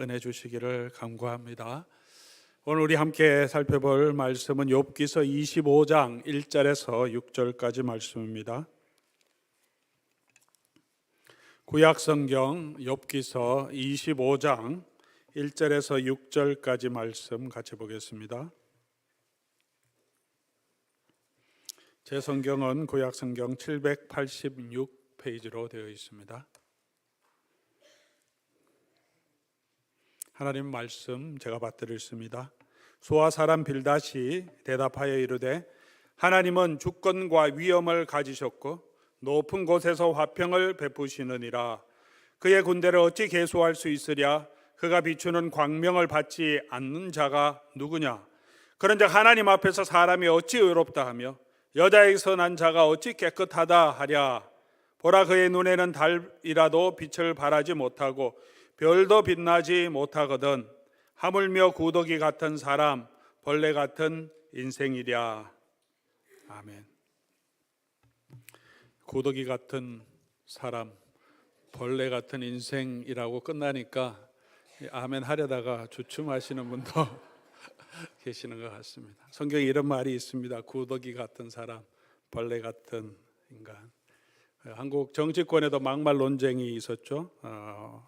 은혜 주시기를 간구합니다. 오늘 우리 함께 살펴볼 말씀은 욥기서 25장 1절에서 6절까지 말씀입니다. 구약성경 욥기서 25장 1절에서 6절까지 말씀 같이 보겠습니다. 제 성경은 구약성경 786페이지로 되어 있습니다. 하나님 말씀 제가 받들었습니다. 소아 사람 빌닷이 대답하여 이르되 하나님은 주권과 위엄을 가지셨고 높은 곳에서 화평을 베푸시느니라. 그의 군대를 어찌 계수할 수 있으랴. 그가 비추는 광명을 받지 않는 자가 누구냐. 그런즉 하나님 앞에서 사람이 어찌 의롭다 하며 여자에게서 난 자가 어찌 깨끗하다 하랴. 보라, 그의 눈에는 달이라도 빛을 발하지 못하고 별도 빛나지 못하거든. 하물며 구더기 같은 사람, 벌레 같은 인생이랴. 아멘. 구더기 같은 사람, 벌레 같은 인생이라고 끝나니까 아멘 하려다가 주춤하시는 분도 계시는 것 같습니다. 성경에 이런 말이 있습니다. 구더기 같은 사람, 벌레 같은 인간. 한국 정치권에도 막말 논쟁이 있었죠.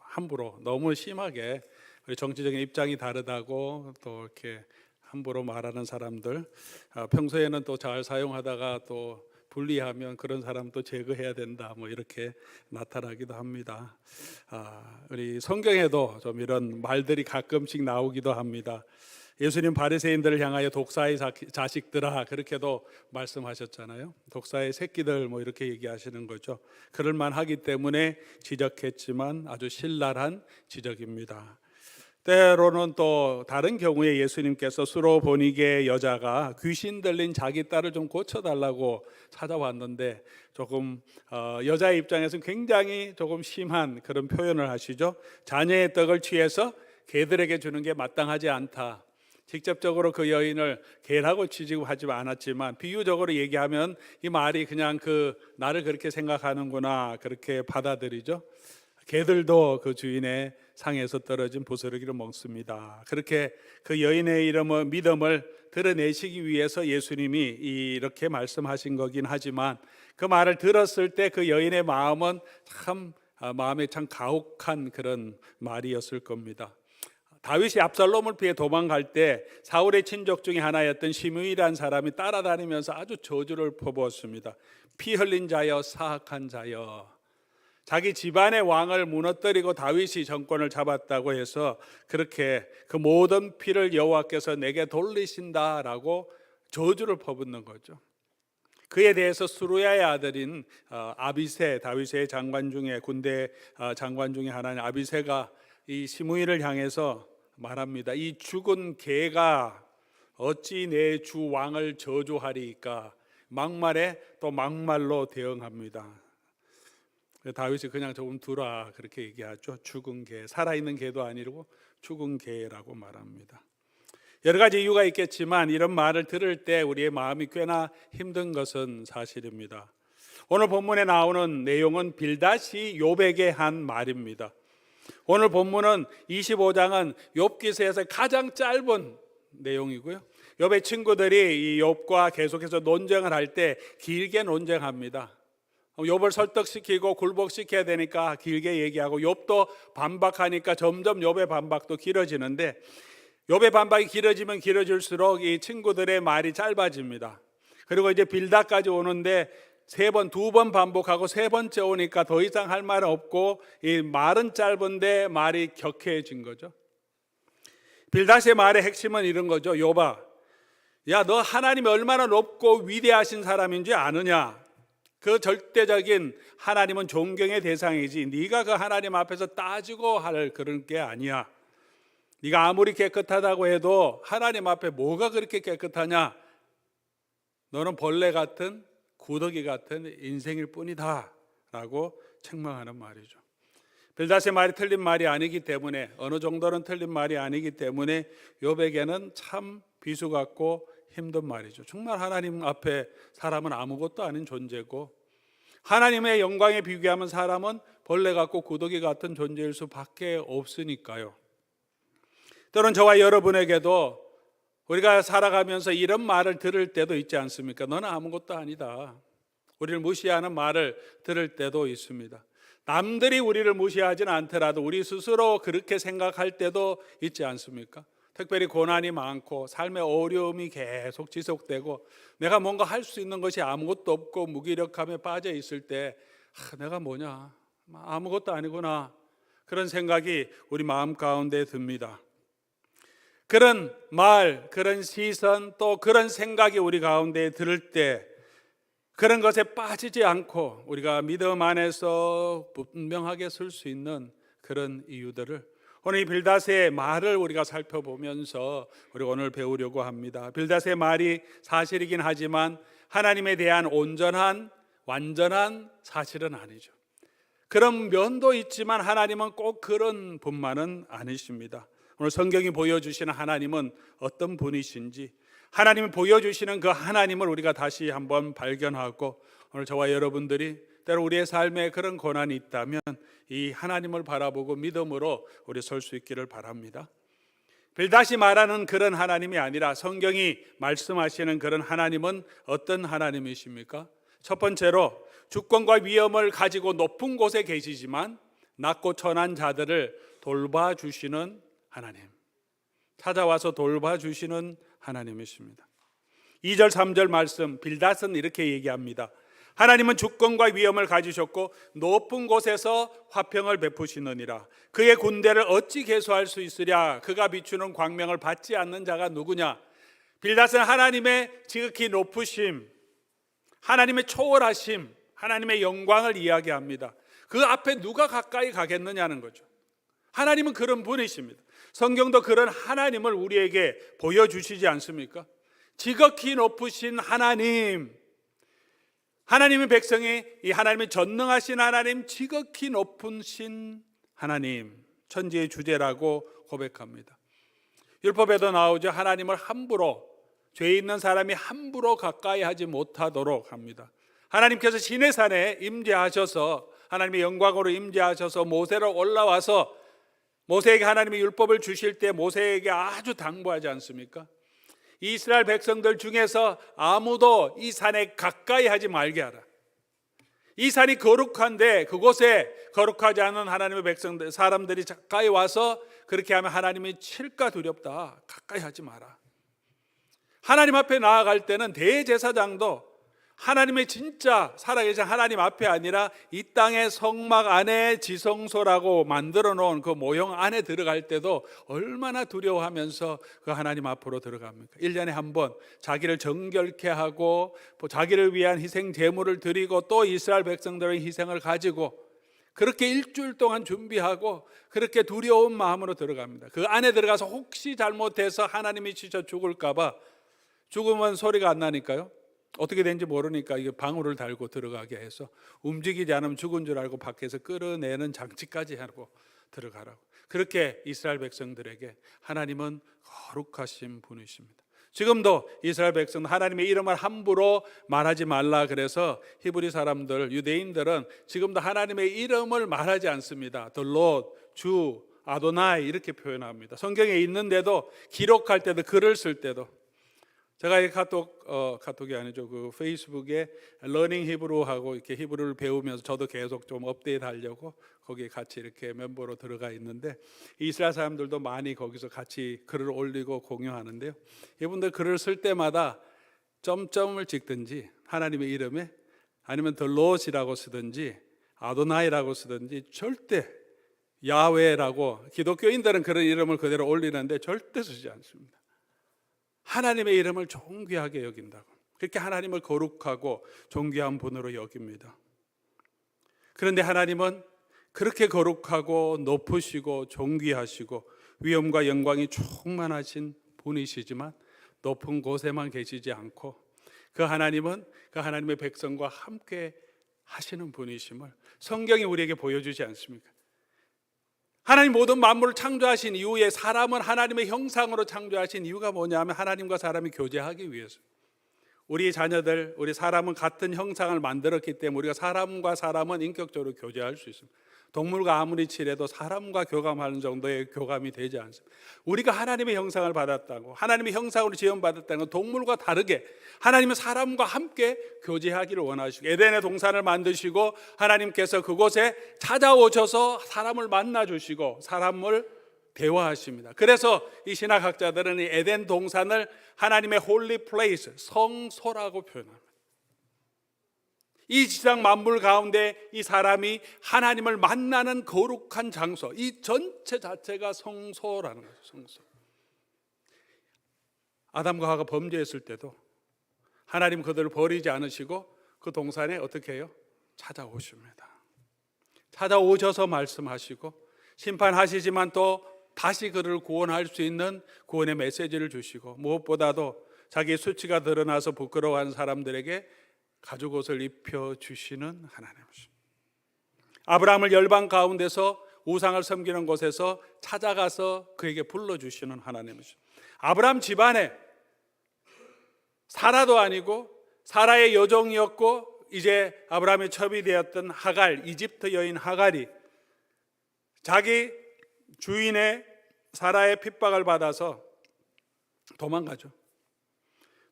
함부로 너무 심하게 우리 정치적인 입장이 다르다고 또 이렇게 함부로 말하는 사람들, 평소에는 또 잘 사용하다가 또 분리하면 그런 사람도 제거해야 된다, 뭐 이렇게 나타나기도 합니다. 우리 성경에도 좀 이런 말들이 가끔씩 나오기도 합니다. 예수님 바리새인들을 향하여 독사의 자식들아, 그렇게도 말씀하셨잖아요. 독사의 새끼들, 뭐 이렇게 얘기하시는 거죠. 그럴 만하기 때문에 지적했지만 아주 신랄한 지적입니다. 때로는 또 다른 경우에 예수님께서 수로보니게 여자가 귀신 들린 자기 딸을 좀 고쳐달라고 찾아왔는데 조금 여자의 입장에서는 굉장히 조금 심한 그런 표현을 하시죠. 자녀의 떡을 취해서 개들에게 주는 게 마땅하지 않다. 직접적으로 그 여인을 개라고 취급하지 않았지만 비유적으로 얘기하면 이 말이 그냥 나를 그렇게 생각하는구나, 그렇게 받아들이죠. 개들도 그 주인의 상에서 떨어진 부스러기를 먹습니다. 그렇게 그 여인의 믿음을 드러내시기 위해서 예수님이 이렇게 말씀하신 거긴 하지만 그 말을 들었을 때 그 여인의 마음은 마음에 참 가혹한 그런 말이었을 겁니다. 다윗이 압살롬을 피해 도망갈 때 사울의 친족 중에 하나였던 시므이라는 사람이 따라다니면서 아주 저주를 퍼부었습니다. 피 흘린 자여, 사악한 자여. 자기 집안의 왕을 무너뜨리고 다윗이 정권을 잡았다고 해서 그렇게 그 모든 피를 여호와께서 내게 돌리신다라고 저주를 퍼붓는 거죠. 그에 대해서 수루야의 아들인 아비새, 다윗의 장관 중에 군대 장관 중에 하나인 아비새가 이 시므이를 향해서 말합니다. 이 죽은 개가 어찌 내 주 왕을 저주하리이까. 막말에 또 막말로 대응합니다. 다윗이 그냥 조금 두라, 그렇게 얘기하죠. 죽은 개, 살아있는 개도 아니고 죽은 개라고 말합니다. 여러 가지 이유가 있겠지만 이런 말을 들을 때 우리의 마음이 꽤나 힘든 것은 사실입니다. 오늘 본문에 나오는 내용은 빌닷이 욥에게 한 말입니다. 오늘 본문은 25장은 욥기서에서 가장 짧은 내용이고요. 욥의 친구들이 이 욥과 계속해서 논쟁을 할 때 길게 논쟁합니다. 욥을 설득시키고 굴복시켜야 되니까 길게 얘기하고 욥도 반박하니까 점점 욥의 반박도 길어지는데 욥의 반박이 길어지면 길어질수록 이 친구들의 말이 짧아집니다. 그리고 이제 빌닷까지 오는데 두 번 반복하고 세 번째 오니까 더 이상 할 말은 없고 이 말은 짧은데 말이 격해진 거죠. 빌닷의 말의 핵심은 이런 거죠. 욥아, 야, 너 하나님이 얼마나 높고 위대하신 사람인지 아느냐? 그 절대적인 하나님은 존경의 대상이지 네가 그 하나님 앞에서 따지고 할 그런 게 아니야. 네가 아무리 깨끗하다고 해도 하나님 앞에 뭐가 그렇게 깨끗하냐? 너는 벌레 같은, 구더기 같은 인생일 뿐이다 라고 책망하는 말이죠. 빌닷의 말이 틀린 말이 아니기 때문에, 어느 정도는 틀린 말이 아니기 때문에 욥에게는 참 비수 같고 힘든 말이죠. 정말 하나님 앞에 사람은 아무것도 아닌 존재고 하나님의 영광에 비교하면 사람은 벌레 같고 구더기 같은 존재일 수밖에 없으니까요. 또는 저와 여러분에게도 우리가 살아가면서 이런 말을 들을 때도 있지 않습니까? 너는 아무것도 아니다. 우리를 무시하는 말을 들을 때도 있습니다. 남들이 우리를 무시하지는 않더라도 우리 스스로 그렇게 생각할 때도 있지 않습니까? 특별히 고난이 많고 삶의 어려움이 계속 지속되고 내가 뭔가 할 수 있는 것이 아무것도 없고 무기력함에 빠져 있을 때 내가 뭐냐, 아무것도 아니구나, 그런 생각이 우리 마음 가운데 듭니다. 그런 말, 그런 시선, 또 그런 생각이 우리 가운데 들을 때 그런 것에 빠지지 않고 우리가 믿음 안에서 분명하게 설 수 있는 그런 이유들을 오늘 이 빌닷의 말을 우리가 살펴보면서 우리가 오늘 배우려고 합니다. 빌닷의 말이 사실이긴 하지만 하나님에 대한 온전한, 완전한 사실은 아니죠. 그런 면도 있지만 하나님은 꼭 그런 분만은 아니십니다. 오늘 성경이 보여주시는 하나님은 어떤 분이신지, 하나님이 보여주시는 그 하나님을 우리가 다시 한번 발견하고 오늘 저와 여러분들이 때로 우리의 삶에 그런 고난이 있다면 이 하나님을 바라보고 믿음으로 우리 설 수 있기를 바랍니다. 빌닷이 말하는 그런 하나님이 아니라 성경이 말씀하시는 그런 하나님은 어떤 하나님이십니까? 첫 번째로 주권과 위엄을 가지고 높은 곳에 계시지만 낮고 천한 자들을 돌봐주시는 하나님, 찾아와서 돌봐주시는 하나님이십니다. 2절 3절 말씀, 빌닷은 이렇게 얘기합니다. 하나님은 주권과 위엄을 가지셨고 높은 곳에서 화평을 베푸시느니라. 그의 군대를 어찌 계수할 수 있으랴. 그가 비추는 광명을 받지 않는 자가 누구냐. 빌닷은 하나님의 지극히 높으심, 하나님의 초월하심, 하나님의 영광을 이야기합니다. 그 앞에 누가 가까이 가겠느냐는 거죠. 하나님은 그런 분이십니다. 성경도 그런 하나님을 우리에게 보여주시지 않습니까? 지극히 높으신 하나님, 하나님의 백성이 이 하나님의 전능하신 하나님, 지극히 높으신 하나님, 천지의 주제라고 고백합니다. 율법에도 나오죠. 하나님을 함부로, 죄 있는 사람이 함부로 가까이 하지 못하도록 합니다. 하나님께서 시내산에 임재하셔서 하나님의 영광으로 임재하셔서 모세로 올라와서 모세에게 하나님의 율법을 주실 때 모세에게 아주 당부하지 않습니까? 이스라엘 백성들 중에서 아무도 이 산에 가까이 하지 말게 하라. 이 산이 거룩한데 그곳에 거룩하지 않은 하나님의 백성들, 사람들이 가까이 와서 그렇게 하면 하나님이 칠까 두렵다. 가까이 하지 마라. 하나님 앞에 나아갈 때는 대제사장도 하나님의 진짜 살아계신 하나님 앞에 아니라 이 땅의 성막 안에 지성소라고 만들어 놓은 그 모형 안에 들어갈 때도 얼마나 두려워하면서 그 하나님 앞으로 들어갑니까? 1년에 한 번 자기를 정결케 하고 자기를 위한 희생 제물을 드리고 또 이스라엘 백성들의 희생을 가지고 그렇게 일주일 동안 준비하고 그렇게 두려운 마음으로 들어갑니다. 그 안에 들어가서 혹시 잘못해서 하나님이 지쳐 죽을까 봐, 죽으면 소리가 안 나니까요, 어떻게 된지 모르니까 이게 방울을 달고 들어가게 해서 움직이지 않으면 죽은 줄 알고 밖에서 끌어내는 장치까지 하고 들어가라고. 그렇게 이스라엘 백성들에게 하나님은 거룩하신 분이십니다. 지금도 이스라엘 백성 하나님의 이름을 함부로 말하지 말라 그래서 히브리 사람들, 유대인들은 지금도 하나님의 이름을 말하지 않습니다. The Lord, 주, 아도나이 이렇게 표현합니다. 성경에 있는데도, 기록할 때도, 글을 쓸 때도. 제가 이 카톡이 아니죠. 그 페이스북에 러닝 히브루하고 이렇게 히브루를 배우면서 저도 계속 좀 업데이트 하려고 거기에 같이 이렇게 멤버로 들어가 있는데 이스라엘 사람들도 많이 거기서 같이 글을 올리고 공유하는데요. 이분들 글을 쓸 때마다 점점을 찍든지 하나님의 이름에 아니면 The Lord이라고 쓰든지 아도나이라고 쓰든지 절대 야훼라고, 기독교인들은 그런 이름을 그대로 올리는데 절대 쓰지 않습니다. 하나님의 이름을 존귀하게 여긴다고. 그렇게 하나님을 거룩하고 존귀한 분으로 여깁니다. 그런데 하나님은 그렇게 거룩하고 높으시고 존귀하시고 위엄과 영광이 충만하신 분이시지만 높은 곳에만 계시지 않고 그 하나님은 그 하나님의 백성과 함께 하시는 분이심을 성경이 우리에게 보여주지 않습니까? 하나님 모든 만물을 창조하신 이후에 사람은 하나님의 형상으로 창조하신 이유가 뭐냐면 하나님과 사람이 교제하기 위해서. 우리 자녀들, 우리 사람은 같은 형상을 만들었기 때문에 우리가 사람과 사람은 인격적으로 교제할 수 있습니다. 동물과 아무리 칠해도 사람과 교감하는 정도의 교감이 되지 않습니다. 우리가 하나님의 형상을 받았다고, 하나님의 형상으로 지음받았다는 건 동물과 다르게 하나님은 사람과 함께 교제하기를 원하시고, 에덴의 동산을 만드시고 하나님께서 그곳에 찾아오셔서 사람을 만나주시고 사람을 대화하십니다. 그래서 이 신학학자들은 이 에덴 동산을 하나님의 홀리 플레이스, 성소라고 표현합니다. 이 지상 만물 가운데 이 사람이 하나님을 만나는 거룩한 장소, 이 전체 자체가 성소라는 거죠. 성소. 아담과 하와가 범죄했을 때도 하나님 그들을 버리지 않으시고 그 동산에 어떻게 해요? 찾아오십니다. 찾아오셔서 말씀하시고 심판하시지만 또 다시 그를 구원할 수 있는 구원의 메시지를 주시고, 무엇보다도 자기의 수치가 드러나서 부끄러워하는 사람들에게 가죽옷을 입혀주시는 하나님이십니다. 아브라함을 열방 가운데서 우상을 섬기는 곳에서 찾아가서 그에게 불러주시는 하나님이십니다. 아브라함 집안에 사라도 아니고 사라의 여종이었고 이제 아브라함의 첩이 되었던 하갈, 이집트 여인 하갈이 자기 주인의 사라의 핍박을 받아서 도망가죠.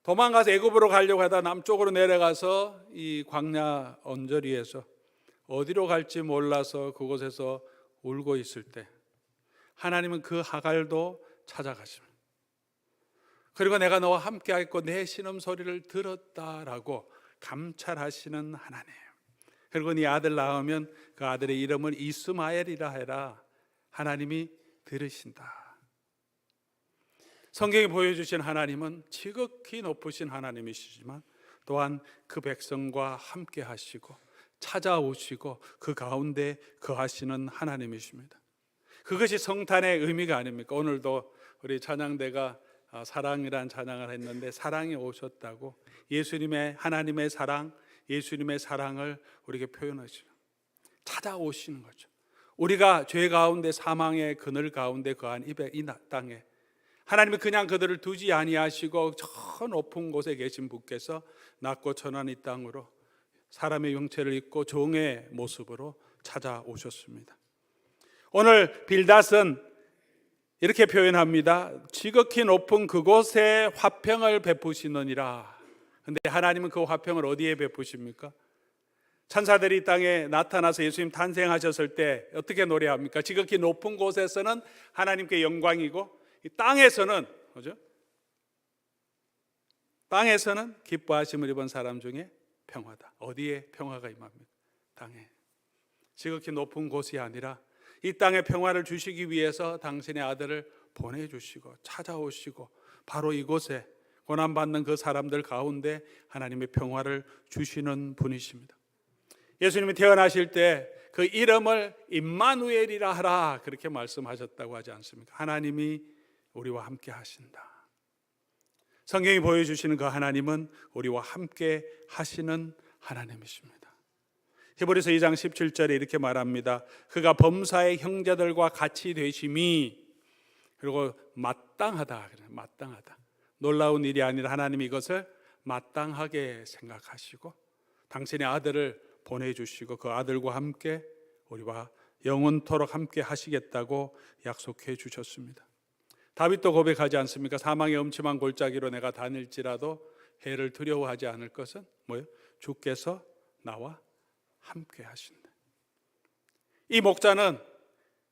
도망가서 애굽으로 가려고 하다 남쪽으로 내려가서 이 광야 언저리에서 어디로 갈지 몰라서 그곳에서 울고 있을 때 하나님은 그 하갈도 찾아가십니다. 그리고 내가 너와 함께 하겠고 내 신음소리를 들었다라고 감찰하시는 하나님. 그리고 네 아들 낳으면 그 아들의 이름을 이스마엘이라 해라. 하나님이 들으신다. 성경이 보여주신 하나님은 지극히 높으신 하나님이시지만 또한 그 백성과 함께 하시고 찾아오시고 그 가운데 거하시는 하나님이십니다. 그것이 성탄의 의미가 아닙니까? 오늘도 우리 찬양대가 사랑이란 찬양을 했는데 사랑이 오셨다고 예수님의 하나님의 사랑, 예수님의 사랑을 우리에게 표현하시고 찾아오시는 거죠. 우리가 죄 가운데 사망의 그늘 가운데 거한 이 땅에 하나님이 그냥 그들을 두지 아니하시고 저 높은 곳에 계신 분께서 낮고 천한 이 땅으로 사람의 형체를 입고 종의 모습으로 찾아오셨습니다. 오늘 빌닷은 이렇게 표현합니다. 지극히 높은 그곳에 화평을 베푸시느니라. 근데 하나님은 그 화평을 어디에 베푸십니까? 천사들이 이 땅에 나타나서 예수님 탄생하셨을 때 어떻게 노래합니까? 지극히 높은 곳에서는 하나님께 영광이고 이 땅에서는 그죠? 땅에서는 기뻐하심을 입은 사람 중에 평화다. 어디에 평화가 임합니까? 땅에. 지극히 높은 곳이 아니라 이 땅에 평화를 주시기 위해서 당신의 아들을 보내주시고 찾아오시고 바로 이곳에 고난받는 그 사람들 가운데 하나님의 평화를 주시는 분이십니다. 예수님이 태어나실 때 그 이름을 임마누엘이라 하라 그렇게 말씀하셨다고 하지 않습니까? 하나님이 우리와 함께 하신다. 성경이 보여주시는 그 하나님은 우리와 함께 하시는 하나님이십니다. 히브리서 2장 17절에 이렇게 말합니다. 그가 범사의 형제들과 같이 되심이, 그리고 마땅하다. 마땅하다. 놀라운 일이 아니라 하나님이 이것을 마땅하게 생각하시고 당신의 아들을 보내주시고 그 아들과 함께 우리와 영원토록 함께 하시겠다고 약속해 주셨습니다. 다윗도 고백하지 않습니까? 사망의 음침한 골짜기로 내가 다닐지라도 해를 두려워하지 않을 것은 뭐예요? 주께서 나와 함께 하신다. 이 목자는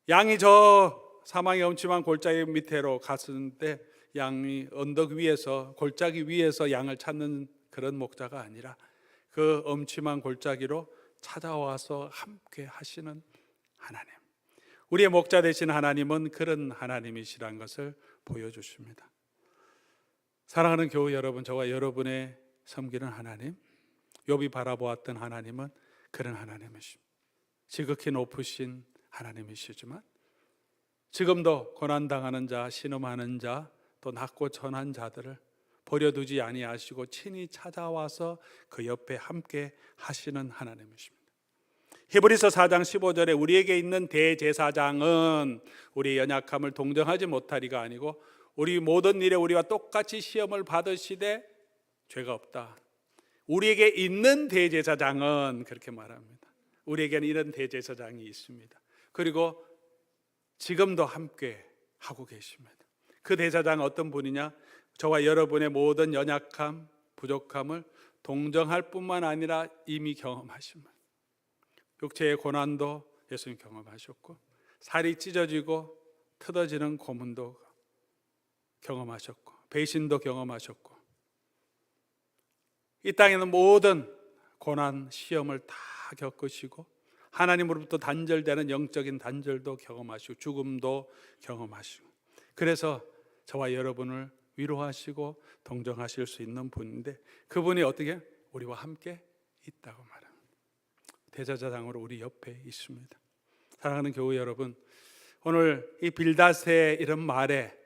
양이 저 사망의 음침한 골짜기 밑으로 갔는데 양이 언덕 위에서 골짜기 위에서 양을 찾는 그런 목자가 아니라 그 음침한 골짜기로 찾아와서 함께 하시는 하나님. 우리의 목자 되신 하나님은 그런 하나님이시라는 것을 보여주십니다. 사랑하는 교우 여러분, 저와 여러분의 섬기는 하나님, 욥이 바라보았던 하나님은 그런 하나님이십니다. 지극히 높으신 하나님이시지만 지금도 고난당하는 자, 신음하는 자, 또 낮고 천한 자들을 버려두지 아니하시고 친히 찾아와서 그 옆에 함께 하시는 하나님이십니다. 히브리서 4장 15절에 우리에게 있는 대제사장은 우리의 연약함을 동정하지 못하리가 아니고 우리 모든 일에 우리와 똑같이 시험을 받으시되 죄가 없다. 우리에게 있는 대제사장은 그렇게 말합니다. 우리에게는 이런 대제사장이 있습니다. 그리고 지금도 함께 하고 계십니다. 그 대제사장은 어떤 분이냐? 저와 여러분의 모든 연약함, 부족함을 동정할 뿐만 아니라 이미 경험하신 분. 육체의 고난도 예수님 경험하셨고, 살이 찢어지고 뜯어지는 고문도 경험하셨고, 배신도 경험하셨고, 이 땅에는 모든 고난, 시험을 다 겪으시고 하나님으로부터 단절되는 영적인 단절도 경험하시고 죽음도 경험하시고, 그래서 저와 여러분을 위로하시고 동정하실 수 있는 분인데, 그분이 어떻게 우리와 함께 있다고 말합니다. 대제사장으로 우리 옆에 있습니다. 사랑하는 교우 여러분, 오늘 이 빌닷의 이런 말에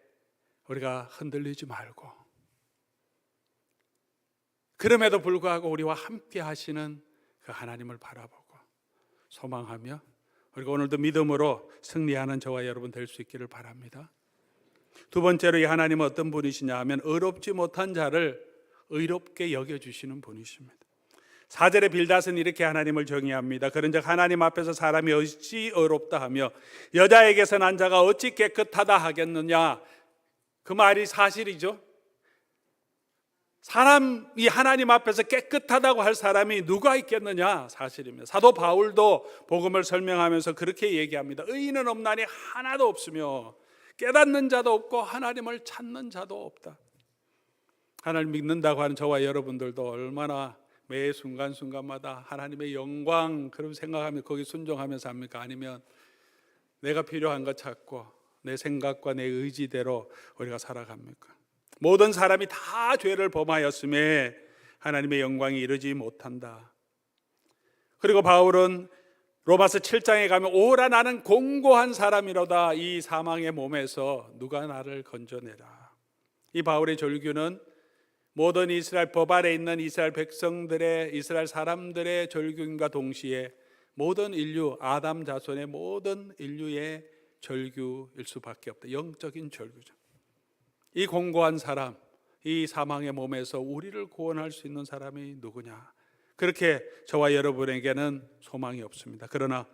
우리가 흔들리지 말고, 그럼에도 불구하고 우리와 함께 하시는 그 하나님을 바라보고 소망하며 우리가 오늘도 믿음으로 승리하는 저와 여러분 될 수 있기를 바랍니다. 두 번째로 이 하나님은 어떤 분이시냐 하면 의롭지 못한 자를 의롭게 여겨주시는 분이십니다. 4절에 빌닷은 이렇게 하나님을 정의합니다. 그런즉 하나님 앞에서 사람이 어찌 의롭다 하며 여자에게서 난 자가 어찌 깨끗하다 하겠느냐. 그 말이 사실이죠. 사람이 하나님 앞에서 깨끗하다고 할 사람이 누가 있겠느냐? 사실입니다. 사도 바울도 복음을 설명하면서 그렇게 얘기합니다. 의인은 없나니 하나도 없으며 깨닫는 자도 없고 하나님을 찾는 자도 없다. 하나님 믿는다고 하는 저와 여러분들도 얼마나 매 순간순간마다 하나님의 영광 그런 생각하며 거기 순종하면서 합니까? 아니면 내가 필요한 것 찾고 내 생각과 내 의지대로 우리가 살아갑니까? 모든 사람이 다 죄를 범하였음에 하나님의 영광이 이르지 못한다. 그리고 바울은 로마서 7장에 가면 오라 나는 공고한 사람이로다. 이 사망의 몸에서 누가 나를 건져내라. 이 바울의 절규는 모든 이스라엘 법 아래 있는 이스라엘 백성들의, 이스라엘 사람들의 절규인과 동시에 모든 인류, 아담 자손의 모든 인류의 절규일 수밖에 없다. 영적인 절규죠. 이 공고한 사람, 이 사망의 몸에서 우리를 구원할 수 있는 사람이 누구냐? 그렇게 저와 여러분에게는 소망이 없습니다. 그러나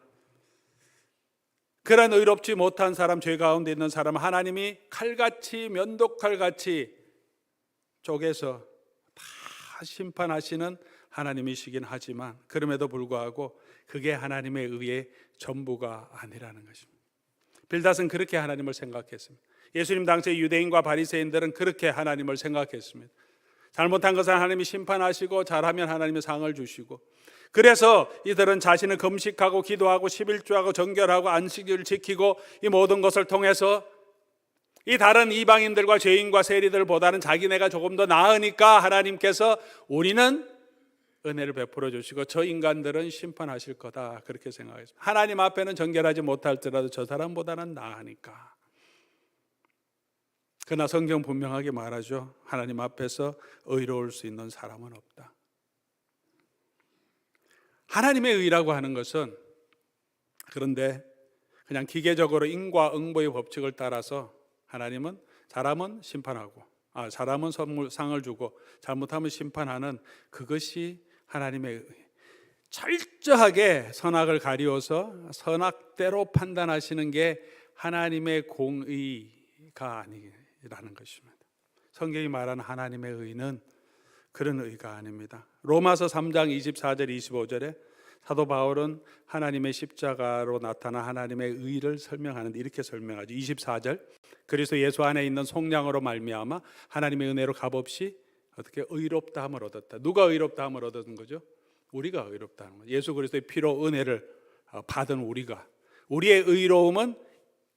그런 의롭지 못한 사람, 죄 가운데 있는 사람은 하나님이 칼같이, 면도칼같이 쪼개서 다 심판하시는 하나님이시긴 하지만 그럼에도 불구하고 그게 하나님의 의의 전부가 아니라는 것입니다. 빌닷은 그렇게 하나님을 생각했습니다. 예수님 당시 유대인과 바리새인들은 그렇게 하나님을 생각했습니다. 잘못한 것은 하나님이 심판하시고 잘하면 하나님이 상을 주시고, 그래서 이들은 자신을 금식하고 기도하고 11조하고 정결하고 안식일을 지키고 이 모든 것을 통해서 이 다른 이방인들과 죄인과 세리들보다는 자기네가 조금 더 나으니까 하나님께서 우리는 은혜를 베풀어 주시고 저 인간들은 심판하실 거다, 그렇게 생각했습니다. 하나님 앞에는 정결하지 못할지라도 저 사람보다는 나으니까. 그러나 성경 분명하게 말하죠. 하나님 앞에서 의로울 수 있는 사람은 없다. 하나님의 의라고 하는 것은 그런데 그냥 기계적으로 인과응보의 법칙을 따라서 하나님은 사람은 심판하고 사람은 상을 주고 잘못하면 심판하는, 그것이 하나님의 의. 철저하게 선악을 가리워서 선악대로 판단하시는 게 하나님의 공의가 아니라는 것입니다. 성경이 말하는 하나님의 의는 그런 의가 아닙니다. 로마서 3장 24절 25절에 사도 바울은 하나님의 십자가로 나타난 하나님의 의를 설명하는데 이렇게 설명하죠. 24절, 그리스도 예수 안에 있는 속량으로 말미암아 하나님의 은혜로 값없이 어떻게 의롭다함을 얻었다. 누가 의롭다함을 얻은 거죠? 우리가 의롭다는 거죠. 예수 그리스도의 피로 은혜를 받은 우리가. 우리의 의로움은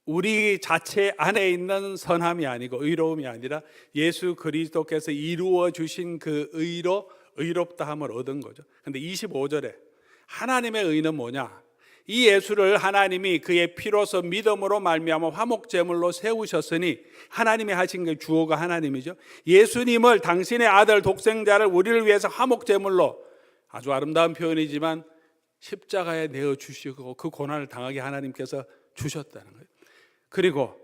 우리 자체 안에 있는 선함이 아니고 의로움이 아니라 예수 그리스도께서 이루어 주신 그 의로 의롭다함을 얻은 거죠. 그런데 25절에 하나님의 의는 뭐냐? 이 예수를 하나님이 그의 피로서 믿음으로 말미암아 화목제물로 세우셨으니, 하나님이 하신 게 주어가 하나님이죠. 예수님을, 당신의 아들 독생자를 우리를 위해서 화목제물로, 아주 아름다운 표현이지만 십자가에 내어주시고 그 고난을 당하게 하나님께서 주셨다는 거예요. 그리고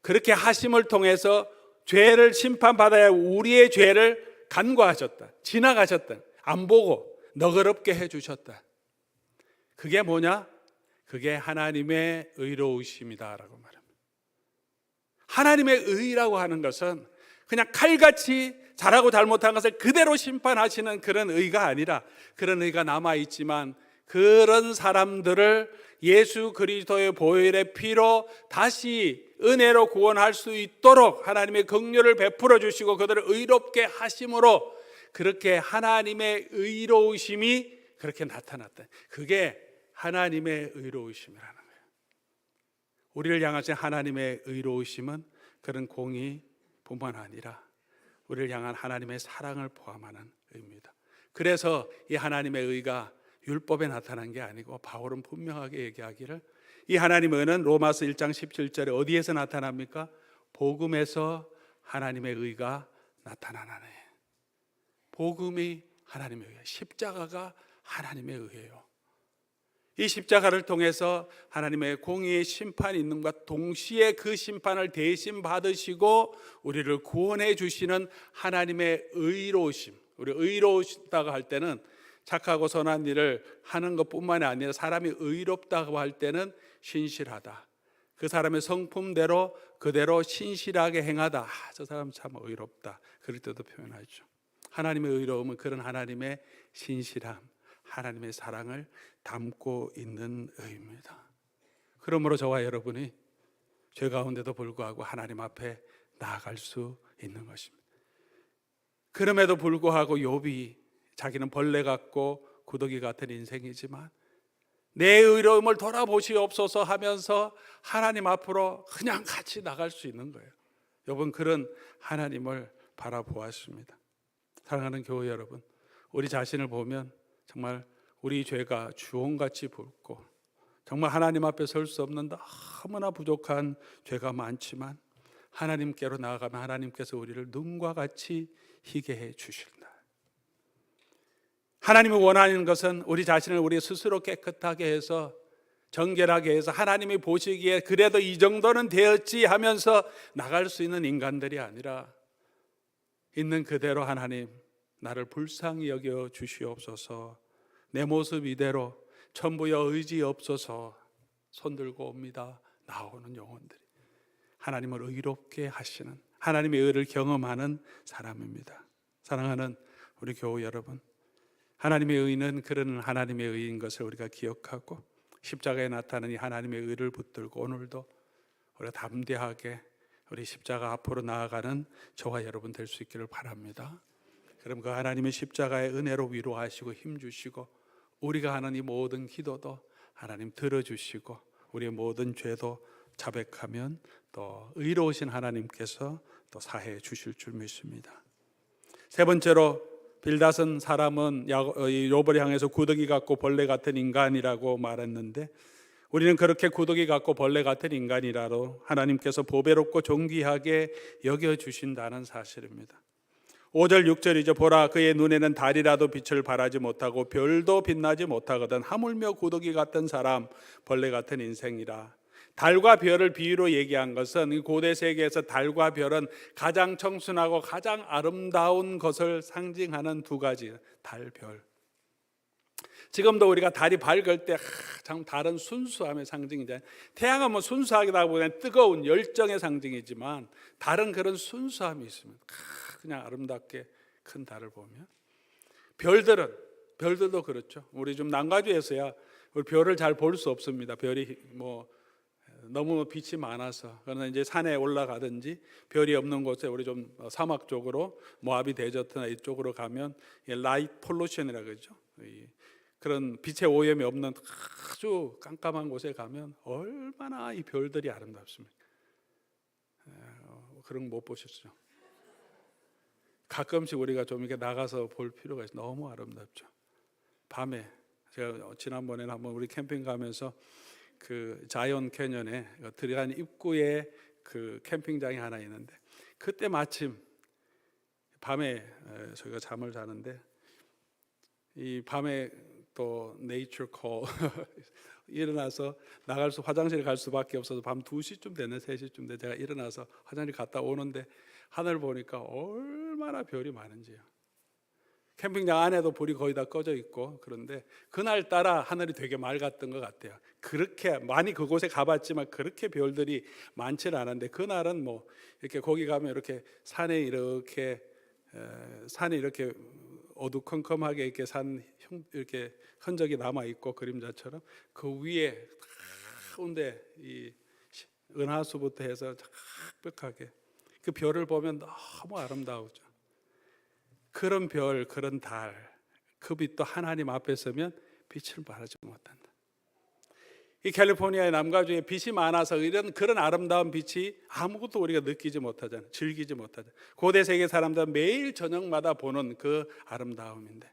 그렇게 하심을 통해서 죄를 심판받아야 우리의 죄를 간과하셨다, 지나가셨다, 안 보고 너그럽게 해주셨다. 그게 뭐냐? 그게 하나님의 의로우심이다라고 말합니다. 하나님의 의라고 하는 것은 그냥 칼같이 잘하고 잘못한 것을 그대로 심판하시는 그런 의가 아니라, 그런 의가 남아있지만 그런 사람들을 예수 그리스도의 보혈의 피로 다시 은혜로 구원할 수 있도록 하나님의 긍휼을 베풀어 주시고 그들을 의롭게 하심으로, 그렇게 하나님의 의로우심이 그렇게 나타났다. 그게 하나님의 의로우심이라는 거예요. 우리를 향하신 하나님의 의로우심은 그런 공의뿐만 아니라 우리를 향한 하나님의 사랑을 포함하는 의입니다. 그래서 이 하나님의 의가 율법에 나타난 게 아니고, 바울은 분명하게 얘기하기를 이 하나님의 의는 로마서 1장 17절에 어디에서 나타납니까? 복음에서 하나님의 의가 나타나네. 복음이 하나님의 의예요. 십자가가 하나님의 의예요. 이 십자가를 통해서 하나님의 공의의 심판이 있는 것과 동시에 그 심판을 대신 받으시고 우리를 구원해 주시는 하나님의 의로우심. 우리 의로우시다고 할 때는 착하고 선한 일을 하는 것뿐만이 아니라 사람이 의롭다고 할 때는 신실하다, 그 사람의 성품대로 그대로 신실하게 행하다, 저 사람 참 의롭다, 그럴 때도 표현하죠. 하나님의 의로움은 그런 하나님의 신실함, 하나님의 사랑을 담고 있는 의입니다. 그러므로 저와 여러분이 죄 가운데도 불구하고 하나님 앞에 나아갈 수 있는 것입니다. 그럼에도 불구하고 욥이 자기는 벌레 같고 구더기 같은 인생이지만 내 의로움을 돌아보시옵소서 하면서 하나님 앞으로 그냥 같이 나갈 수 있는 거예요. 욥은 그런 하나님을 바라보았습니다. 사랑하는 교회 여러분, 우리 자신을 보면 정말 우리 죄가 주홍같이 붉고 정말 하나님 앞에 설 수 없는 너무나 부족한 죄가 많지만 하나님께로 나아가면 하나님께서 우리를 눈과 같이 희게 해 주신다. 하나님이 원하는 것은 우리 자신을 우리 스스로 깨끗하게 해서 정결하게 해서 하나님이 보시기에 그래도 이 정도는 되었지 하면서 나갈 수 있는 인간들이 아니라, 있는 그대로 하나님 나를 불쌍히 여겨 주시옵소서, 내 모습 이대로 천부여 의지 없어서 손들고 옵니다 나오는 영혼들이 하나님을 의롭게 하시는, 하나님의 의를 경험하는 사람입니다. 사랑하는 우리 교우 여러분, 하나님의 의는 그런 하나님의 의인 것을 우리가 기억하고 십자가에 나타나는 이 하나님의 의를 붙들고 오늘도 우리가 담대하게 우리 십자가 앞으로 나아가는 저와 여러분 될 수 있기를 바랍니다. 그럼 그 하나님의 십자가의 은혜로 위로하시고 힘주시고 우리가 하는 이 모든 기도도 하나님 들어주시고 우리의 모든 죄도 자백하면 또 의로우신 하나님께서 또 사해 주실 줄 믿습니다. 세 번째로, 빌닷은 사람은 욥을 향해서 구더기 같고 벌레 같은 인간이라고 말했는데, 우리는 그렇게 구더기 같고 벌레 같은 인간이라도 하나님께서 보배롭고 존귀하게 여겨주신다는 사실입니다. 5절 6절이죠. 보라, 그의 눈에는 달이라도 빛을 발하지 못하고 별도 빛나지 못하거든 하물며 구더기 같은 사람, 벌레 같은 인생이라. 달과 별을 비유로 얘기한 것은 고대 세계에서 달과 별은 가장 청순하고 가장 아름다운 것을 상징하는 두 가지, 달, 별. 지금도 우리가 달이 밝을 때 참 달은 순수함의 상징이잖아요. 태양은 뭐 순수하기다 보면 뜨거운 열정의 상징이지만 달은 그런 순수함이 있습니다. 그냥 아름답게 큰 달을 보면, 별들도 그렇죠. 우리 좀 난가주에서야 우리 별을 잘 볼 수 없습니다. 별이 뭐 너무 빛이 많아서. 그러나 이제 산에 올라가든지 별이 없는 곳에 우리 좀 사막 쪽으로 모하비 데저트나 이쪽으로 가면 라이트 폴루션이라고 그러죠. 그런 빛의 오염이 없는 아주 깜깜한 곳에 가면 얼마나 이 별들이 아름답습니까? 그런 거 못 보셨죠? 가끔씩 우리가 좀 이렇게 나가서 볼 필요가 있어요. 너무 아름답죠. 밤에 제가 지난번에는 한번 우리 캠핑 가면서 그 자이언 캐년에 들어간 입구에 그 캠핑장이 하나 있는데, 그때 마침 밤에 저희가 잠을 자는데 이 밤에 또 네이처 콜 일어나서 나갈 수, 화장실 갈 수밖에 없어서 밤 2시쯤 됐네, 3시쯤 돼. 제가 일어나서 화장실 갔다 오는데 하늘 보니까 얼마나 별이 많은지요. 캠핑장 안에도 불이 거의 다 꺼져 있고, 그런데 그날따라 하늘이 되게 맑았던 것 같아요. 그렇게 많이 그곳에 가봤지만 그렇게 별들이 많지는 않은데, 그날은 뭐 이렇게 거기 가면 이렇게 산에 이렇게 어두컴컴하게 이렇게 이렇게 흔적이 남아 있고, 그림자처럼 그 위에 가운데 이 은하수부터 해서 쫙벽하게 그 별을 보면 너무 아름다우죠. 그런 별, 그런 달, 그 빛도 하나님 앞에 서면 빛을 발하지 못한다. 이 캘리포니아의 남가주에 빛이 많아서 그런 아름다운 빛이 아무것도 우리가 느끼지 못하잖아요. 즐기지 못하잖아요. 고대 세계 사람들은 매일 저녁마다 보는 그 아름다움인데,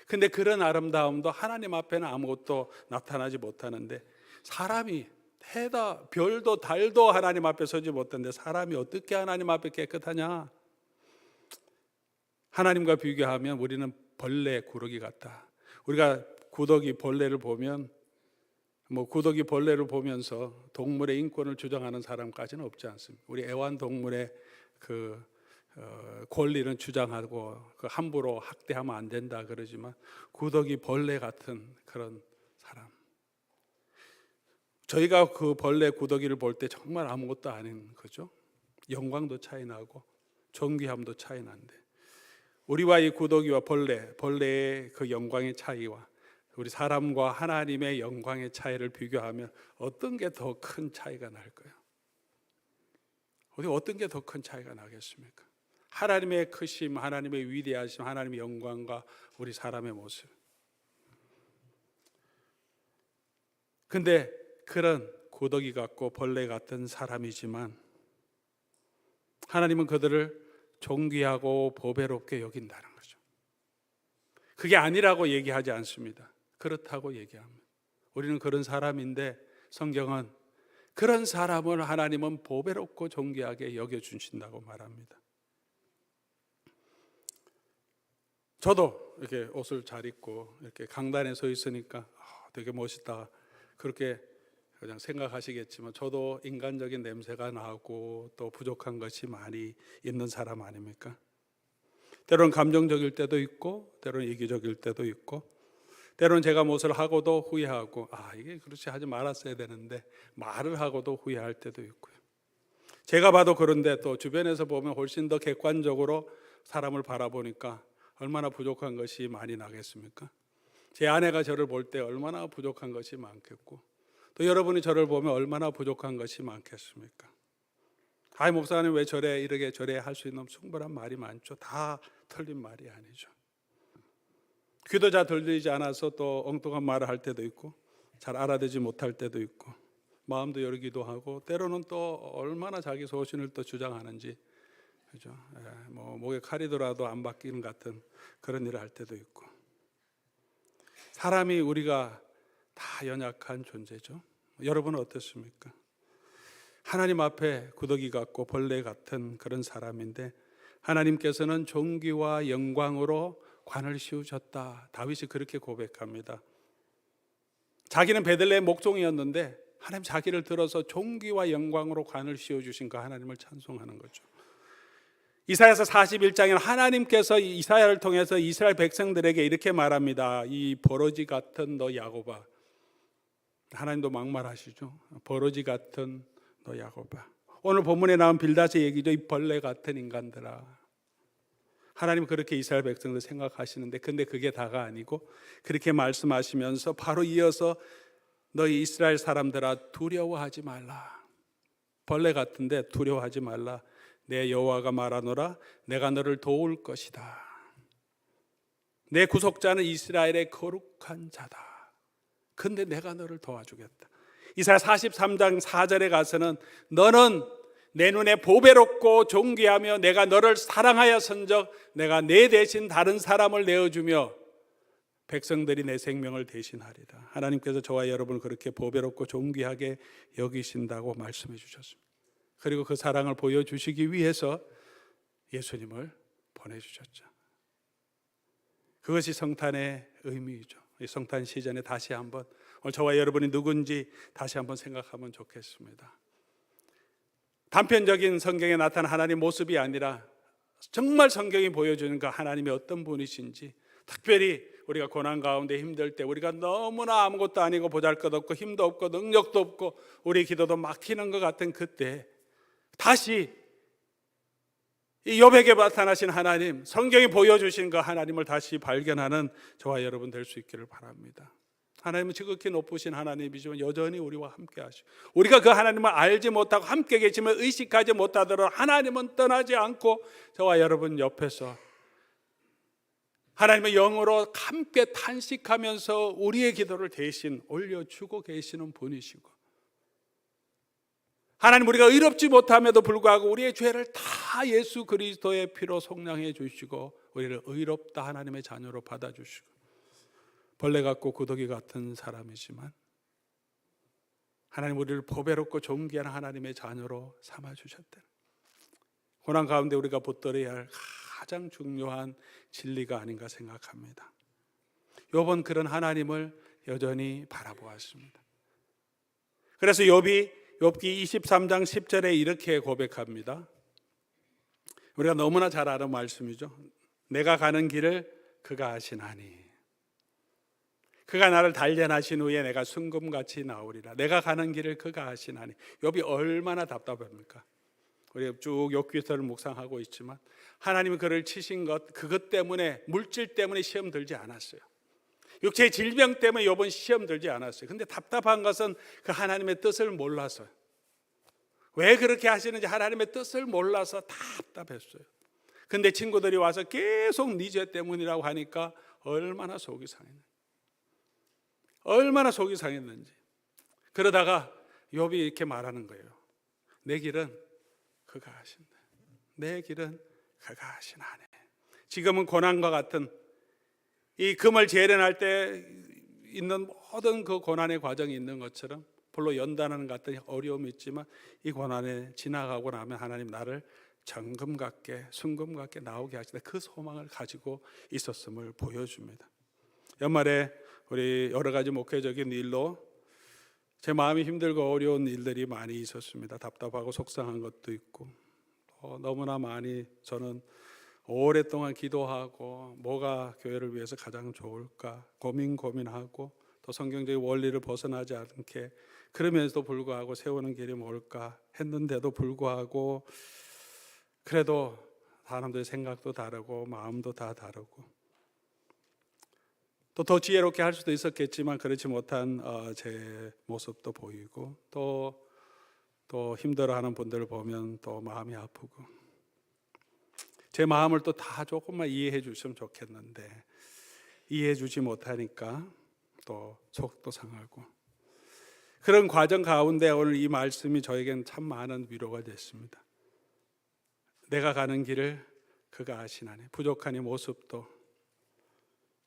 근데 그런 아름다움도 하나님 앞에는 아무것도 나타나지 못하는데, 사람이 해다 별도 달도 하나님 앞에 서지 못하는데 사람이 어떻게 하나님 앞에 깨끗하냐? 하나님과 비교하면 우리는 벌레, 구더기 같다. 우리가 구더기, 벌레를 보면 구더기, 벌레를 보면서 동물의 인권을 주장하는 사람까지는 없지 않습니다. 우리 애완동물의 권리는 주장하고 함부로 학대하면 안 된다 그러지만, 구더기, 벌레 같은 그런 사람, 저희가 그 벌레, 구더기를 볼 때 정말 아무것도 아닌 거죠. 영광도 차이 나고 존귀함도 차이 난데, 우리와 이 구더기와 벌레의 그 영광의 차이와 우리 사람과 하나님의 영광의 차이를 비교하면 어떤 게 더 큰 차이가 날까요? 어떤 게 더 큰 차이가 나겠습니까? 하나님의 크심, 하나님의 위대하심, 하나님의 영광과 우리 사람의 모습. 근데 그런 구더기 같고 벌레 같은 사람이지만 하나님은 그들을 존귀하고 보배롭게 여긴다는 거죠. 그게 아니라고 얘기하지 않습니다. 그렇다고 얘기합니다. 우리는 그런 사람인데 성경은 그런 사람을 하나님은 보배롭고 존귀하게 여겨주신다고 말합니다. 저도 이렇게 옷을 잘 입고 이렇게 강단에 서 있으니까 되게 멋있다 그렇게 그냥 생각하시겠지만, 저도 인간적인 냄새가 나고 또 부족한 것이 많이 있는 사람 아닙니까? 때로는 감정적일 때도 있고, 때로는 이기적일 때도 있고, 때로는 제가 무엇을 하고도 후회하고, 이게 그렇지 하지 말았어야 되는데 말을 하고도 후회할 때도 있고요. 제가 봐도 그런데 또 주변에서 보면 훨씬 더 객관적으로 사람을 바라보니까 얼마나 부족한 것이 많이 나겠습니까? 제 아내가 저를 볼 때 얼마나 부족한 것이 많겠고, 또 여러분이 저를 보면 얼마나 부족한 것이 많겠습니까? 목사님 왜 이렇게 저래 할 수 있는 충분한 말이 많죠. 다 틀린 말이 아니죠. 귀도 잘 들리지 않아서 또 엉뚱한 말을 할 때도 있고, 잘 알아듣지 못할 때도 있고, 마음도 열기도 하고, 때로는 또 얼마나 자기 소신을 또 주장하는지, 그죠? 목에 칼이 들어도 안 바뀌는 같은 그런 일을 할 때도 있고, 사람이 우리가 다 연약한 존재죠. 여러분은 어떻습니까? 하나님 앞에 구더기 같고 벌레 같은 그런 사람인데, 하나님께서는 존귀와 영광으로 관을 씌우셨다. 다윗이 그렇게 고백합니다. 자기는 베들레헴 목종이었는데 하나님 자기를 들어서 존귀와 영광으로 관을 씌워주신 그 하나님을 찬송하는 거죠. 이사야서 41장에는 하나님께서 이사야를 통해서 이스라엘 백성들에게 이렇게 말합니다. 이 버러지 같은 너 야곱아. 하나님도 막말하시죠. 버러지 같은 너 야곱아. 오늘 본문에 나온 빌닷의 얘기죠. 이 벌레 같은 인간들아. 하나님 그렇게 이스라엘 백성들 생각하시는데, 근데 그게 다가 아니고 그렇게 말씀하시면서 바로 이어서 너희 이스라엘 사람들아 두려워하지 말라. 벌레 같은데 두려워하지 말라. 내 여호와가 말하노라. 내가 너를 도울 것이다. 내 구속자는 이스라엘의 거룩한 자다. 근데 내가 너를 도와주겠다. 이사야 43장 4절에 가서는 너는 내 눈에 보배롭고 존귀하며 내가 너를 사랑하였은즉 내가 내 대신 다른 사람을 내어주며 백성들이 내 생명을 대신하리라. 하나님께서 저와 여러분을 그렇게 보배롭고 존귀하게 여기신다고 말씀해 주셨습니다. 그리고 그 사랑을 보여주시기 위해서 예수님을 보내주셨죠. 그것이 성탄의 의미이죠. 이 성탄 시즌에 다시 한번 오늘 저와 여러분이 누군지 다시 한번 생각하면 좋겠습니다. 단편적인 성경에 나타난 하나님 모습이 아니라 정말 성경이 보여주는 그 하나님이 어떤 분이신지 특별히 우리가 고난 가운데 힘들 때, 우리가 너무나 아무것도 아니고 보잘것없고 힘도 없고 능력도 없고 우리 기도도 막히는 것 같은 그때 다시 이 욥에게 나타나신 하나님, 성경이 보여주신 그 하나님을 다시 발견하는 저와 여러분 될 수 있기를 바랍니다. 하나님은 지극히 높으신 하나님이지만 여전히 우리와 함께 하시고, 우리가 그 하나님을 알지 못하고 함께 계시면 의식하지 못하더라도 하나님은 떠나지 않고 저와 여러분 옆에서 하나님의 영으로 함께 탄식하면서 우리의 기도를 대신 올려주고 계시는 분이시고, 하나님 우리가 의롭지 못함에도 불구하고 우리의 죄를 다 예수 그리스도의 피로 속량해 주시고 우리를 의롭다 하나님의 자녀로 받아주시고, 벌레 같고 구더기 같은 사람이지만 하나님 우리를 보배롭고 존귀한 하나님의 자녀로 삼아주셨다. 고난 가운데 우리가 붙들어야 할 가장 중요한 진리가 아닌가 생각합니다. 욥은 그런 하나님을 여전히 바라보았습니다. 그래서 욥기 23장 10절에 이렇게 고백합니다. 우리가 너무나 잘 아는 말씀이죠. 내가 가는 길을 그가 아시나니, 그가 나를 단련하신 후에 내가 순금같이 나오리라. 내가 가는 길을 그가 아시나니. 욥이 얼마나 답답합니까? 우리가 쭉 욥기서를 묵상하고 있지만 하나님이 그를 치신 것, 그것 때문에, 물질 때문에 시험 들지 않았어요. 육체의 질병 때문에 욥은 시험 들지 않았어요. 근데 답답한 것은 그 하나님의 뜻을 몰라서, 왜 그렇게 하시는지 하나님의 뜻을 몰라서 답답했어요. 근데 친구들이 와서 계속 네 죄 때문이라고 하니까 얼마나 속이 상했는지, 얼마나 속이 상했는지. 그러다가 욥이 이렇게 말하는 거예요. 내 길은 그가 하신다. 내 길은 그가 하시나네. 지금은 고난과 같은 이 금을 재련할 때 있는 모든 그 고난의 과정이 있는 것처럼, 물론 연단하는 같은 어려움이 있지만 이 고난에 지나가고 나면 하나님 나를 정금 같게, 순금 같게 나오게 하시다, 그 소망을 가지고 있었음을 보여줍니다. 연말에 우리 여러 가지 목회적인 일로 제 마음이 힘들고 어려운 일들이 많이 있었습니다. 답답하고 속상한 것도 있고, 너무나 많이 저는 오랫동안 기도하고 뭐가 교회를 위해서 가장 좋을까 고민하고, 또 성경적인 원리를 벗어나지 않게, 그러면서도 불구하고 세우는 길이 뭘까 했는데도 불구하고, 그래도 사람들의 생각도 다르고 마음도 다 다르고, 또 더 지혜롭게 할 수도 있었겠지만 그렇지 못한 제 모습도 보이고, 또 힘들어하는 분들을 보면 또 마음이 아프고, 제 마음을 또 다 조금만 이해해 주시면 좋겠는데 이해해 주지 못하니까 또 속도 상하고, 그런 과정 가운데 오늘 이 말씀이 저에게는 참 많은 위로가 됐습니다. 내가 가는 길을 그가 아시나니. 부족한 이 모습도,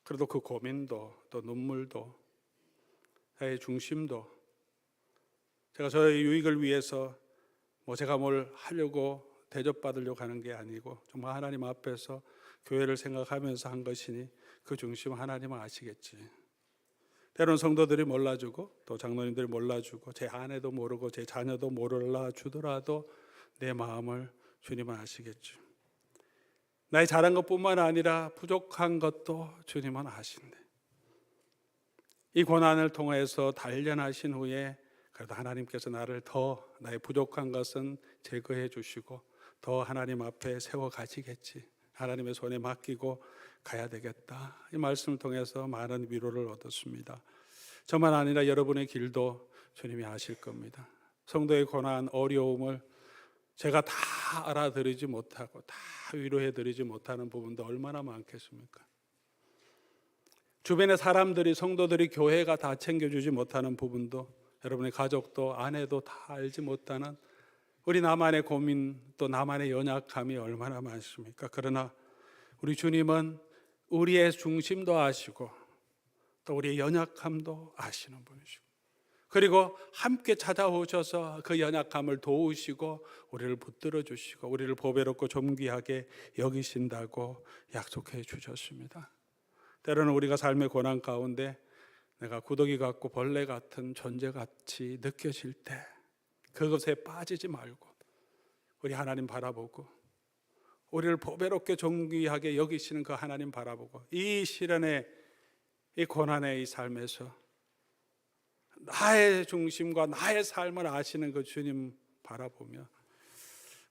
그래도 그 고민도, 또 눈물도, 나의 중심도, 제가 저의 유익을 위해서 제가 뭘 하려고 대접받으려고 하는 게 아니고 정말 하나님 앞에서 교회를 생각하면서 한 것이니 그 중심 하나님은 아시겠지. 때로는 성도들이 몰라주고 또 장로님들이 몰라주고 제 아내도 모르고 제 자녀도 몰라주더라도 내 마음을 주님은 아시겠죠. 나의 잘한 것뿐만 아니라 부족한 것도 주님은 아신대. 이 고난을 통해서 단련하신 후에 그래도 하나님께서 나를 더, 나의 부족한 것은 제거해 주시고 더 하나님 앞에 세워 가시겠지. 하나님의 손에 맡기고 가야 되겠다. 이 말씀을 통해서 많은 위로를 얻었습니다. 저만 아니라 여러분의 길도 주님이 아실 겁니다. 성도의 고난, 어려움을 제가 다 알아드리지 못하고 다 위로해드리지 못하는 부분도 얼마나 많겠습니까? 주변의 사람들이, 성도들이, 교회가 다 챙겨주지 못하는 부분도, 여러분의 가족도 아내도 다 알지 못하는 우리 나만의 고민, 또 나만의 연약함이 얼마나 많습니까? 그러나 우리 주님은 우리의 중심도 아시고 또 우리의 연약함도 아시는 분이시고, 그리고 함께 찾아오셔서 그 연약함을 도우시고 우리를 붙들어 주시고 우리를 보배롭고 존귀하게 여기신다고 약속해 주셨습니다. 때로는 우리가 삶의 고난 가운데 내가 구더기 같고 벌레 같은 존재같이 느껴질 때 그것에 빠지지 말고 우리 하나님 바라보고 우리를 보배롭게 존귀하게 여기시는 그 하나님 바라보고 이 시련의 이 고난의 이 삶에서 나의 중심과 나의 삶을 아시는 그 주님 바라보며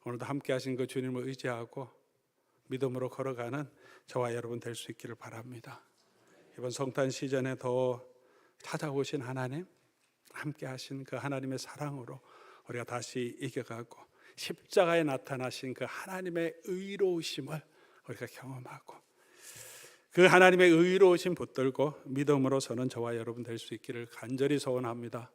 오늘도 함께 하신 그 주님을 의지하고 믿음으로 걸어가는 저와 여러분 될 수 있기를 바랍니다. 이번 성탄 시즌에 더 찾아오신 하나님, 함께 하신 그 하나님의 사랑으로 우리가 다시 이겨가고 십자가에 나타나신 그 하나님의 의로우심을 우리가 경험하고 그 하나님의 의로우심 붙들고 믿음으로 서는 저와 여러분 될 수 있기를 간절히 소원합니다.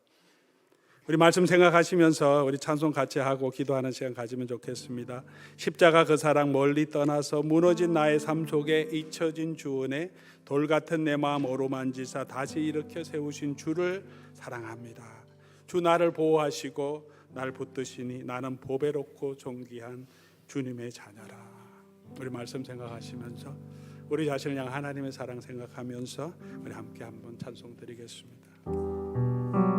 우리 말씀 생각하시면서 우리 찬송 같이 하고 기도하는 시간 가지면 좋겠습니다. 십자가 그 사랑 멀리 떠나서 무너진 나의 삶 속에 잊혀진 주 은혜 돌 같은 내 마음 어루만지사 다시 일으켜 세우신 주를 사랑합니다. 주 나를 보호하시고 날 붙드시니 나는 보배롭고 존귀한 주님의 자녀라. 우리 말씀 생각하시면서 우리 자신을 향한 하나님의 사랑 생각하면서 우리 함께 한번 찬송 드리겠습니다.